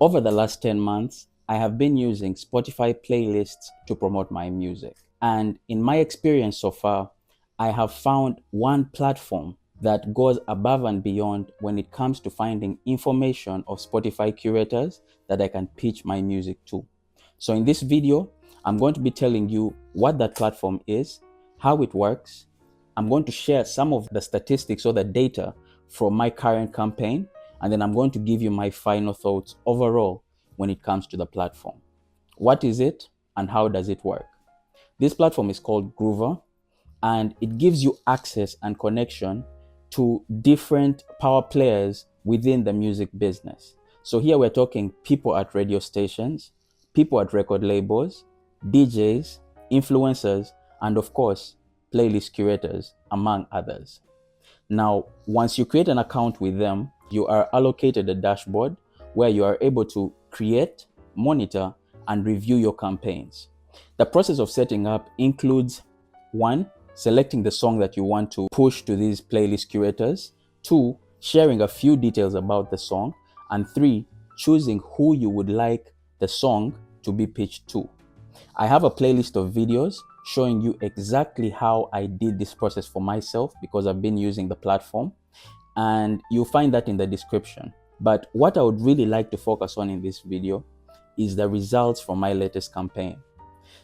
Over the last 10 months, I have been using Spotify playlists to promote my music. And in my experience so far, I have found one platform that goes above and beyond when it comes to finding information of Spotify curators that I can pitch my music to. So in this video, I'm going to be telling you what that platform is, how it works. I'm going to share some of the statistics or the data from my current campaign, and then I'm going to give you my final thoughts overall when it comes to the platform. What is it and how does it work? This platform is called Groover, and it gives you access and connection to different power players within the music business. So here we're talking people at radio stations, people at record labels, DJs, influencers, and of course, playlist curators, among others. Now, once you create an account with them, you are allocated a dashboard where you are able to create, monitor, and review your campaigns. The process of setting up includes: one, selecting the song that you want to push to these playlist curators; two, sharing a few details about the song; and three, choosing who you would like the song to be pitched to. I have a playlist of videos showing you exactly how I did this process for myself because I've been using the platform, and you'll find that in the description. But what I would really like to focus on in this video is the results from my latest campaign.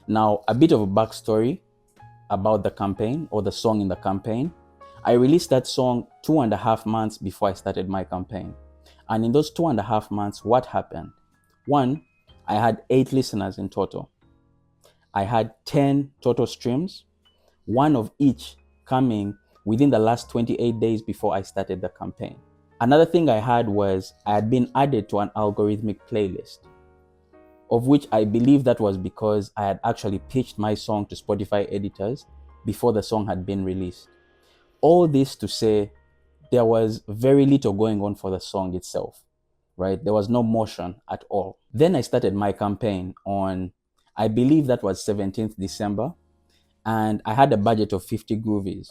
Now, a bit of a backstory about the campaign or the song in the campaign. I released that song 2.5 months before I started my campaign. And in those 2.5 months, what happened? One, I had 8 listeners in total. I had 10 total streams, one of each coming within the last 28 days before I started the campaign. Another thing I had was I had been added to an algorithmic playlist, of which I believe that was because I had actually pitched my song to Spotify editors before the song had been released. All this to say, there was very little going on for the song itself, right? There was no motion at all. Then I started my campaign on, I believe that was 17th December, and I had a budget of 50 groovies.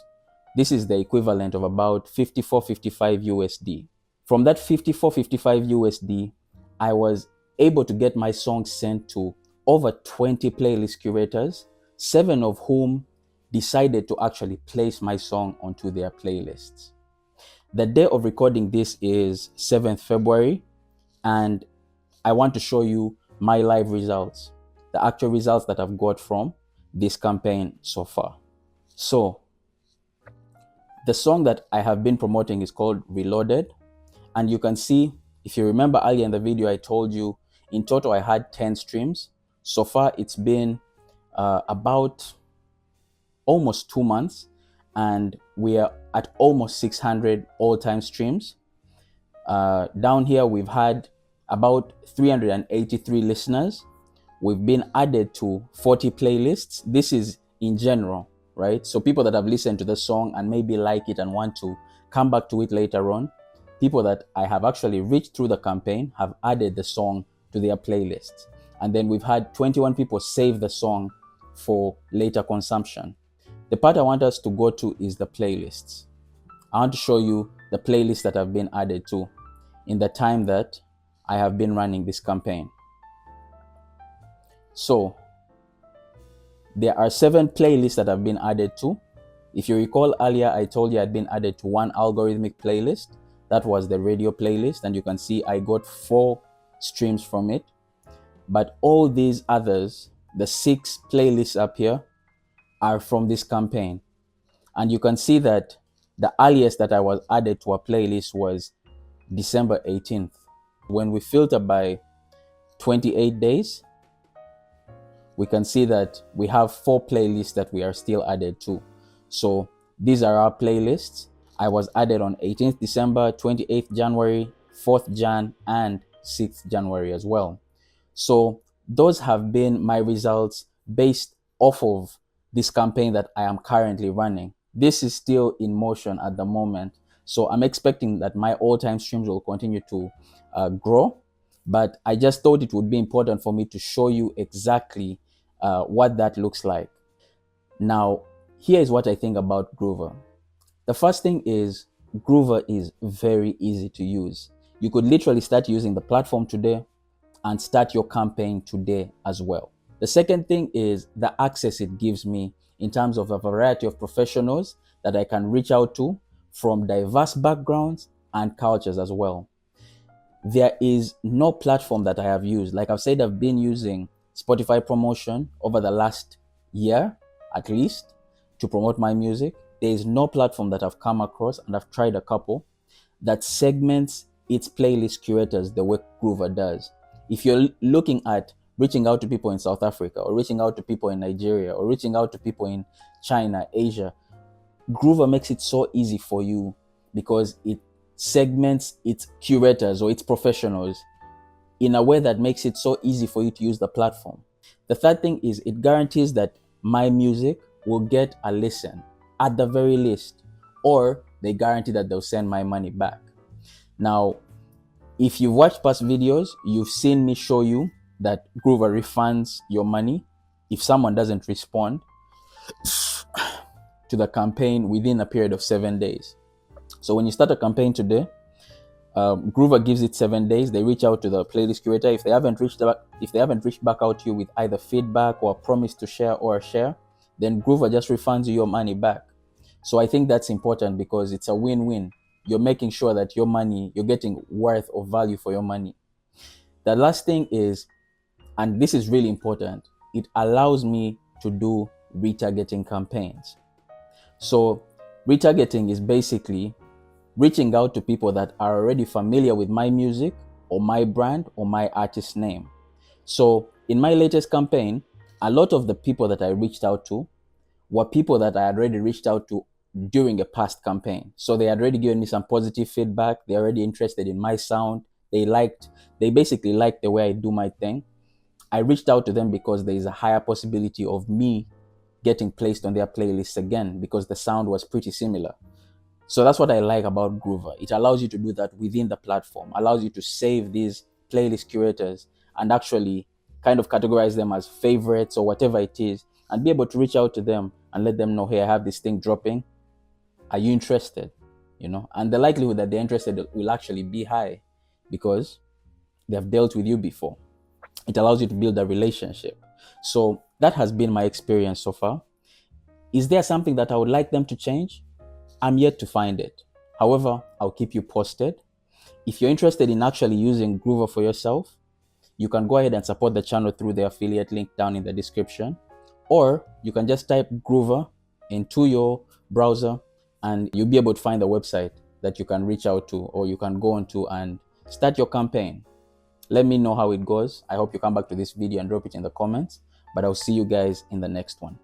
This is the equivalent of about 54.55 USD. From that 54.55 USD, I was able to get my song sent to over 20 playlist curators, 7 of whom decided to actually place my song onto their playlists. The day of recording this is 7th February, and I want to show you my live results, the actual results that I've got from this campaign so far. So, the song that I have been promoting is called Reloaded, and you can see, if you remember earlier in the video, I told you in total I had 10 streams. So far, it's been about almost 2 months, and we are at almost 600 all-time streams. Down here, we've had about 383 listeners. We've been added to 40 playlists. This is in general, right? So people that have listened to the song and maybe like it and want to come back to it later on, people that I have actually reached through the campaign have added the song to their playlists. And then we've had 21 people save the song for later consumption. The part I want us to go to is the playlists. I want to show you the playlists that have been added to in the time that I have been running this campaign. So there are 7 playlists that have been added to. If you recall earlier, I told you I'd been added to one algorithmic playlist. That was the radio playlist, and you can see I got 4 streams from it. But all these others, the 6 playlists up here, are from this campaign. And you can see that the earliest that I was added to a playlist was December 18th. When we filter by 28 days, we can see that we have 4 playlists that we are still added to. So these are our playlists. I was added on 18th December, 28th January, 4th Jan, and 6th January as well. So those have been my results based off of this campaign that I am currently running. This is still in motion at the moment. So I'm expecting that my all-time streams will continue to grow. But I just thought it would be important for me to show you exactly what that looks like. Now, here is what I think about Groover. The first thing is Groover is very easy to use. You could literally start using the platform today. and start your campaign today as well. The second thing is the access it gives me in terms of a variety of professionals that I can reach out to from diverse backgrounds and cultures as well. There is no platform that I have used. Like I've said, I've been using Spotify promotion over the last year at least to promote my music. There is no platform that I've come across, and I've tried a couple, that segments its playlist curators the way Groover does. If you're looking at reaching out to people in South Africa, or reaching out to people in Nigeria, or reaching out to people in China, Asia, Groover makes it so easy for you because it segments its curators or its professionals in a way that makes it so easy for you to use the platform. The third thing is it guarantees that my music will get a listen at the very least, or they guarantee that they'll send my money back. Now, if you've watched past videos, you've seen me show you that Groover refunds your money if someone doesn't respond to the campaign within a period of 7 days. So when you start a campaign today, Groover gives it 7 days. They reach out to the playlist curator. If they haven't reached back out to you with either feedback or a promise to share or a share, then Groover just refunds you your money back. So I think that's important because it's a win-win. You're making sure that your money, you're getting worth or value for your money. The last thing is, and this is really important, it allows me to do retargeting campaigns. So retargeting is basically reaching out to people that are already familiar with my music or my brand or my artist name. So in my latest campaign, a lot of the people that I reached out to were people that I had already reached out to during a past campaign. So they had already given me some positive feedback. They're already interested in my sound. They basically liked the way I do my thing. I reached out to them because there is a higher possibility of me getting placed on their playlists again because the sound was pretty similar. So that's what I like about Groover. It allows you to do that within the platform, allows you to save these playlist curators and actually kind of categorize them as favorites or whatever it is, and be able to reach out to them and let them know, hey, I have this thing dropping. Are you interested? And the likelihood that they're interested will actually be high because they've dealt with you before. It allows you to build a relationship. So that has been my experience so far. Is there something that I would like them to change? I'm yet to find it. However, I'll keep you posted. If you're interested in actually using Groover for yourself, you can go ahead and support the channel through the affiliate link down in the description. Or you can just type Groover into your browser and you'll be able to find the website that you can reach out to, or you can go onto and start your campaign. Let me know how it goes. I hope you come back to this video and drop it in the comments, but I'll see you guys in the next one.